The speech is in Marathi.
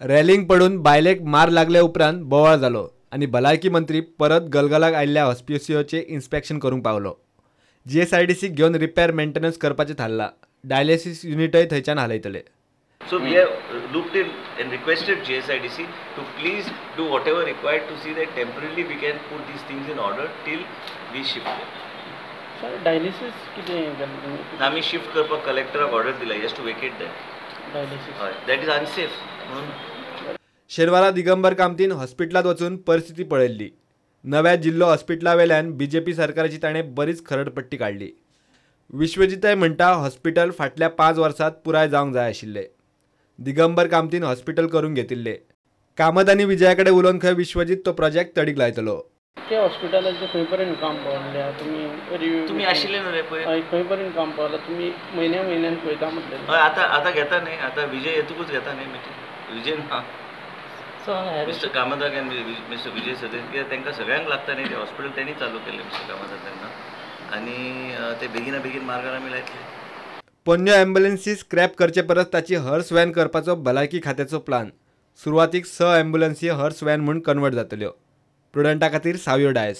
रॅलिंग पडून बायलेक मार लागल्या उपरांत बोवाळ जालो आणि भलायकी मंत्री परत गलगलाक आयिल्ल्या हॉस्पिटलचे इन्स्पेक्शन करूंक पावलो. GSIDC घेवन रिपेर मेंटेनन्स करपाचें थारला. डायलिसीस युनिटय थंयच्यान हालयतले. So we have looked in and requested GSIDC to please do whatever required to see that temporarily we can put these things in order till we shift them. Sir, dialysis किती आम्ही शिफ्ट करपाक कलेक्टराक ऑर्डर दिला. He has to vacate that. Dialysis. That is unsafe. शेरवाला दिगंबर कामतीन हॉस्पिटलात वचून परिस्थिती पळयल्ली. नव्या जिल्लो हॉस्पिटलावेल्यान BJP सरकाराची ताणें बरीच खरडपट्टी काडली. विश्वजितय म्हणटा हॉस्पिटल फाटल्या 5 वर्सांत पुराय जावंक जाय आशिल्लें. दिगंबर कामतीन हॉस्पिटल करून घेतिल्ले. कामत आनी विजया कडेन उलोवन खंय विश्वजीत तो प्रोजेक्ट तडीक लायतलो. ते हॉस्पिटलाचें खंय पर्यंत काम पावल्या तुम्ही आशिल्ले न्हू रे पळय खंय पर्यंत काम पावला तुम्ही म्हयन्यान पळयता म्हटलें. हय आतां घेता न्ही आतां विजय येतूकच घेता न्ही मिटींग. विजय ना मिस्टर कामताक आनी मिस्टर विजय सदन कित्याक तांकां सगळ्यांक लागता न्ही ते हॉस्पिटल तेणी चालू केल्लें मिस्टर कामताक तेन्ना आनी ते बेगिना बेगीन मार्गार आमी लायतले. पोन्न्यो ॲम्ब्युलन्सी स्क्रॅप करचे परस ताची हर्स व्हॅन करपाचो भलायकी खात्याचो प्लान. सुरवातीक 6 ॲम्ब्युलन्सी हर्स व्हॅन म्हूण कन्वर्ट जातल्यो. प्रुडंटा खातीर सावयो डायस.